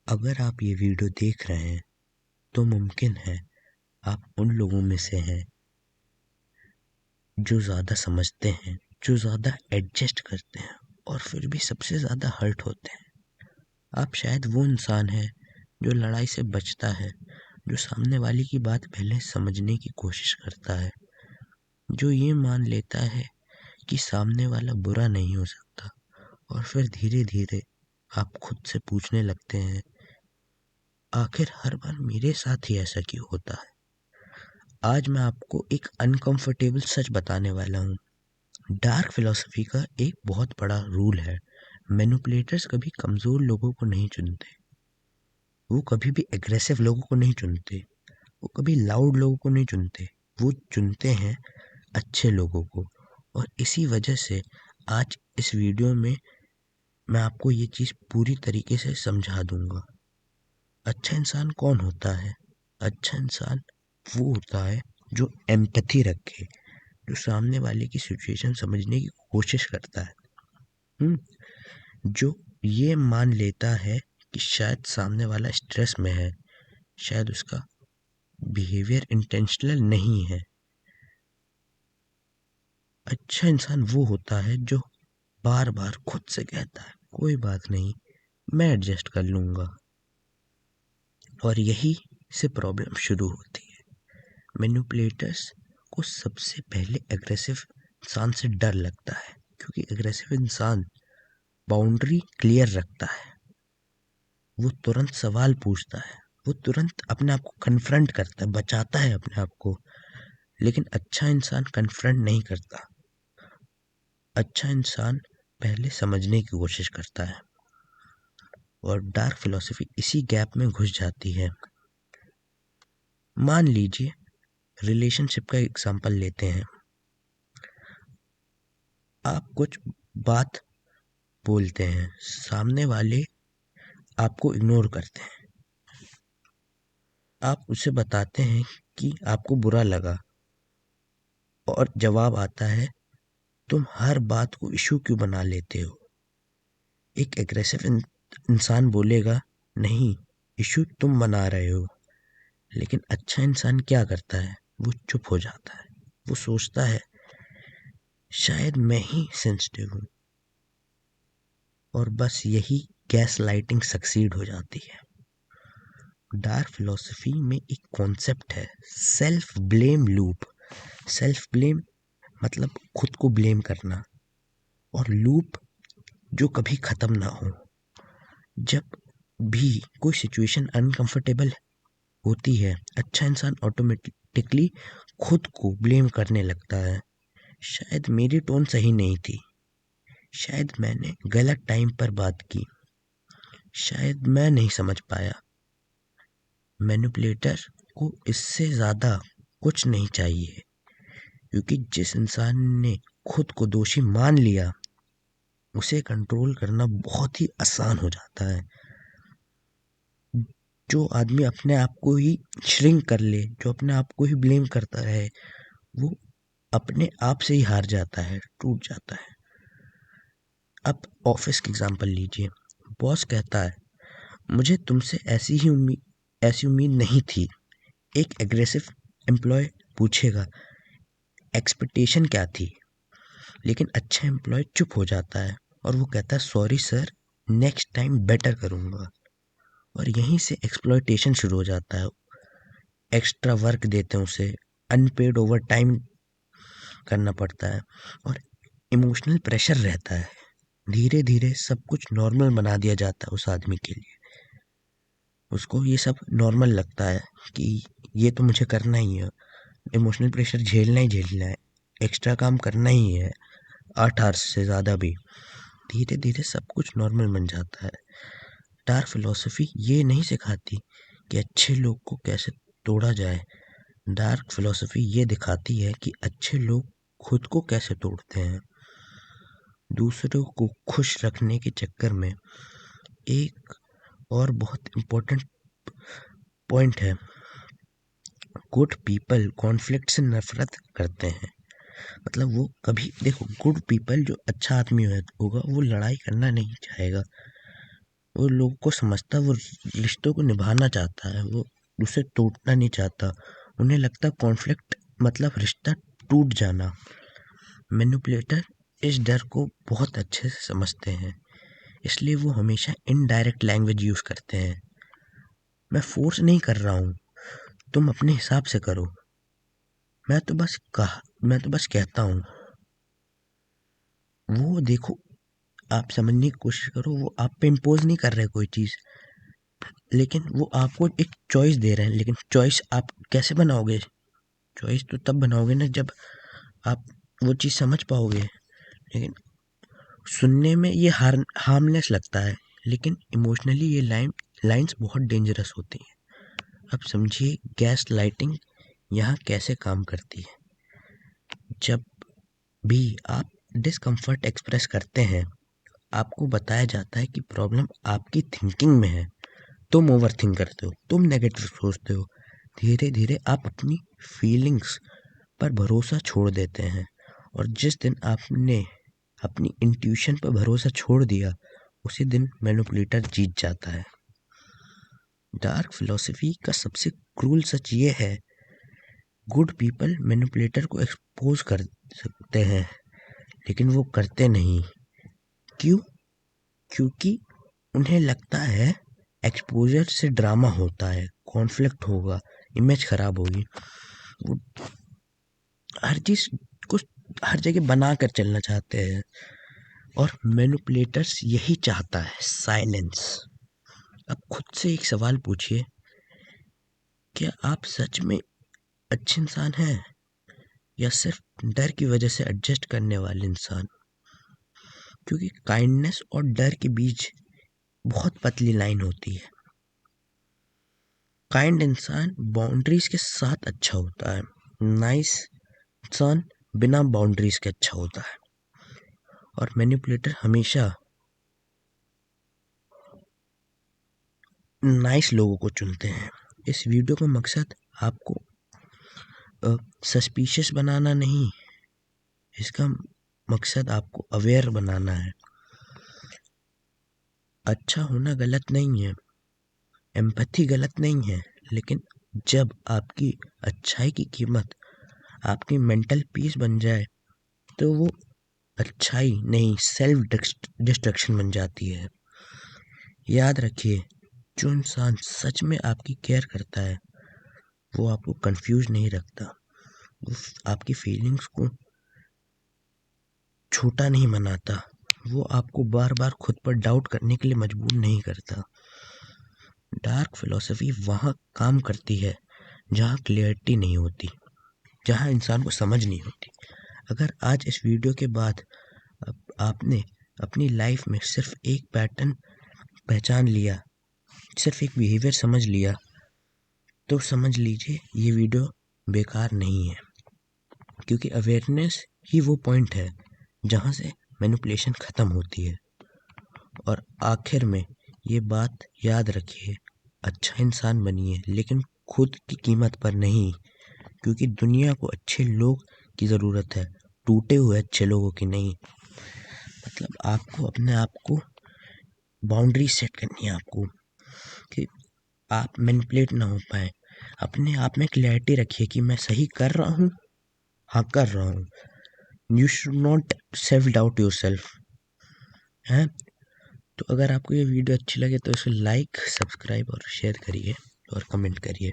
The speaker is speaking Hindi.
अगर आप ये वीडियो देख रहे हैं तो मुमकिन है आप उन लोगों में से हैं जो ज़्यादा समझते हैं, जो ज़्यादा एडजस्ट करते हैं और फिर भी सबसे ज़्यादा हर्ट होते हैं। आप शायद वो इंसान हैं जो लड़ाई से बचता है, जो सामने वाले की बात पहले समझने की कोशिश करता है, जो ये मान लेता है कि सामने वाला बुरा नहीं हो सकता और फिर धीरे धीरे आप खुद से पूछने लगते हैं, आखिर हर बार मेरे साथ ही ऐसा क्यों होता है। आज मैं आपको एक अनकंफर्टेबल सच बताने वाला हूँ। डार्क फिलॉसफी का एक बहुत बड़ा रूल है, मैनिपुलेटर्स कभी कमज़ोर लोगों को नहीं चुनते, वो कभी भी एग्रेसिव लोगों को नहीं चुनते, वो कभी लाउड लोगों को नहीं चुनते, वो चुनते हैं अच्छे लोगों को। और इसी वजह से आज इस वीडियो में मैं आपको ये चीज़ पूरी तरीके से समझा दूंगा। अच्छा इंसान कौन होता है? अच्छा इंसान वो होता है जो एम्पैथी रखे, जो सामने वाले की सिचुएशन समझने की कोशिश करता है, जो ये मान लेता है कि शायद सामने वाला स्ट्रेस में है, शायद उसका बिहेवियर इंटेंशनल नहीं है। अच्छा इंसान वो होता है जो बार बार खुद से कहता है, कोई बात नहीं, मैं एडजस्ट कर लूँगा। और यही से प्रॉब्लम शुरू होती है। मैनिपुलेटर्स को सबसे पहले एग्रेसिव इंसान से डर लगता है, क्योंकि एग्रेसिव इंसान बाउंड्री क्लियर रखता है, वो तुरंत सवाल पूछता है, वो तुरंत अपने आप को कन्फ्रंट करता है, बचाता है अपने आप को। लेकिन अच्छा इंसान कन्फ्रंट नहीं करता, अच्छा इंसान पहले समझने की कोशिश करता है। और डार्क फिलॉसफी इसी गैप में घुस जाती है। मान लीजिए रिलेशनशिप का एग्जांपल लेते हैं। आप कुछ बात बोलते हैं, सामने वाले आपको इग्नोर करते हैं, आप उसे बताते हैं कि आपको बुरा लगा और जवाब आता है, तुम हर बात को इशू क्यों बना लेते हो। एक एग्रेसिव इंसान बोलेगा, नहीं, इशू तुम बना रहे हो। लेकिन अच्छा इंसान क्या करता है? वो चुप हो जाता है, वो सोचता है शायद मैं ही सेंसिटिव हूँ, और बस यही गैस लाइटिंग सक्सीड हो जाती है। डार्क फिलॉसफी में एक कॉन्सेप्ट है, self blame loop. Self blame मतलब खुद को ब्लेम करना, और लूप जो कभी खत्म ना हो। जब भी कोई सिचुएशन अनकंफर्टेबल होती है, अच्छा इंसान ऑटोमेटिकली खुद को ब्लेम करने लगता है। शायद मेरी टोन सही नहीं थी, शायद मैंने गलत टाइम पर बात की, शायद मैं नहीं समझ पाया। मैनिपुलेटर को इससे ज़्यादा कुछ नहीं चाहिए, क्योंकि जिस इंसान ने खुद को दोषी मान लिया, उसे कंट्रोल करना बहुत ही आसान हो जाता है। जो आदमी अपने आप को ही श्रिंक कर ले, जो अपने आप को ही ब्लेम करता रहे, वो अपने आप से ही हार जाता है, टूट जाता है। अब ऑफिस की एग्जांपल लीजिए। बॉस कहता है, मुझे तुमसे ऐसी उम्मीद नहीं थी। एक एग्रेसिव एम्प्लॉय पूछेगा, एक्सपेक्टेशन क्या थी? लेकिन अच्छा एम्प्लॉय चुप हो जाता है और वो कहता है, sorry sir, next time better करूँगा। और यहीं से एक्सप्लॉयटेशन शुरू हो जाता है। एक्स्ट्रा वर्क देते हैं उसे, अनपेड ओवर टाइम करना पड़ता है, और इमोशनल प्रेशर रहता है। धीरे धीरे सब कुछ नॉर्मल बना दिया जाता है उस आदमी के लिए। उसको ये सब नॉर्मल लगता है कि ये तो मुझे करना ही है, इमोशनल प्रेशर झेलना ही झेलना है, एक्स्ट्रा काम करना ही है, 8 आवर्स से ज़्यादा भी। धीरे धीरे सब कुछ नॉर्मल बन जाता है। डार्क फिलॉसफी ये नहीं सिखाती कि अच्छे लोग को कैसे तोड़ा जाए। डार्क फिलॉसफी ये दिखाती है कि अच्छे लोग खुद को कैसे तोड़ते हैं। दूसरों को खुश रखने के चक्कर में एक और बहुत इम्पोर्टेंट पॉइंट है, गुड पीपल कॉन्फ्लिक्ट से नफरत करते हैं। मतलब वो कभी, देखो, गुड पीपल जो अच्छा आदमी होगा वो लड़ाई करना नहीं चाहेगा, वो लोगों को समझता, वो रिश्तों को निभाना चाहता है, वो उसे तोड़ना नहीं चाहता। उन्हें लगता कॉन्फ्लिक्ट मतलब रिश्ता टूट जाना। मैनिपुलेटर इस डर को बहुत अच्छे से समझते हैं, इसलिए वो हमेशा इनडायरेक्ट लैंग्वेज यूज़ करते हैं। मैं फोर्स नहीं कर रहा हूँ, तुम अपने हिसाब से करो। मैं तो बस कहता हूँ। वो देखो, आप समझने की कोशिश करो, वो आप पे इम्पोज नहीं कर रहे कोई चीज़, लेकिन वो आपको एक चॉइस दे रहे हैं। लेकिन चॉइस आप कैसे बनाओगे? चॉइस तो तब बनाओगे ना जब आप वो चीज़ समझ पाओगे। लेकिन सुनने में ये हार्मलेस लगता है, लेकिन इमोशनली ये लाइंस बहुत डेंजरस होती हैं। अब समझिए गैस लाइटिंग यहाँ कैसे काम करती है। जब भी आप डिस्कम्फर्ट एक्सप्रेस करते हैं, आपको बताया जाता है कि प्रॉब्लम आपकी थिंकिंग में है। तुम ओवर थिंक करते हो, तुम नेगेटिव सोचते हो। धीरे धीरे आप अपनी फीलिंग्स पर भरोसा छोड़ देते हैं, और जिस दिन आपने अपनी इंट्यूशन पर भरोसा छोड़ दिया, उसी दिन मैनिपुलेटर जीत जाता है। डार्क फिलॉसफी का सबसे क्रूल सच ये है, गुड पीपल मैनिपुलेटर को एक्सपोज कर सकते हैं, लेकिन वो करते नहीं। क्यों? क्योंकि उन्हें लगता है एक्सपोजर से ड्रामा होता है, कॉन्फ्लिक्ट होगा, इमेज खराब होगी। वो हर चीज़ को हर जगह बना कर चलना चाहते हैं, और मैनिपुलेटर्स यही चाहता है, साइलेंस। अब खुद से एक सवाल पूछिए, क्या आप सच में अच्छे इंसान हैं, या सिर्फ डर की वजह से एडजस्ट करने वाले इंसान? क्योंकि काइंडनेस और डर के बीच बहुत पतली लाइन होती है। काइंड इंसान बाउंड्रीज के साथ अच्छा होता है, नाइस इंसान बिना बाउंड्रीज के अच्छा होता है, और मैनिपुलेटर हमेशा नाइस लोगों को चुनते हैं। इस वीडियो का मकसद आपको सस्पिशियस बनाना नहीं, इसका मकसद आपको अवेयर बनाना है। अच्छा होना गलत नहीं है, एम्पैथी गलत नहीं है, लेकिन जब आपकी अच्छाई की कीमत आपकी मेंटल पीस बन जाए, तो वो अच्छाई नहीं, सेल्फ डिस्ट्रक्शन बन जाती है। याद रखिए, जो इंसान सच में आपकी केयर करता है, वो आपको कंफ्यूज नहीं रखता, वो आपकी फीलिंग्स को छोटा नहीं बनाता, वो आपको बार बार खुद पर डाउट करने के लिए मजबूर नहीं करता। डार्क फिलॉसफी वहाँ काम करती है जहाँ क्लियरिटी नहीं होती, जहाँ इंसान को समझ नहीं होती। अगर आज इस वीडियो के बाद आपने अपनी लाइफ में सिर्फ एक पैटर्न पहचान लिया, सिर्फ एक बिहेवियर समझ लिया, तो समझ लीजिए ये वीडियो बेकार नहीं है। क्योंकि अवेयरनेस ही वो पॉइंट है जहाँ से मैनिपुलेशन ख़त्म होती है। और आखिर में ये बात याद रखिए, अच्छा इंसान बनिए, लेकिन खुद की कीमत पर नहीं, क्योंकि दुनिया को अच्छे लोग की ज़रूरत है, टूटे हुए अच्छे लोगों की नहीं। मतलब आपको अपने आप को बाउंड्री सेट करनी है आपको, कि आप मैनिपुलेट ना हो पाए। अपने आप में क्लैरिटी रखिए कि मैं सही कर रहा हूँ, हाँ कर रहा हूँ। You should not self doubt your self है। तो अगर आपको ये वीडियो अच्छी लगे तो इसे लाइक, सब्सक्राइब और शेयर करिए और कमेंट करिए।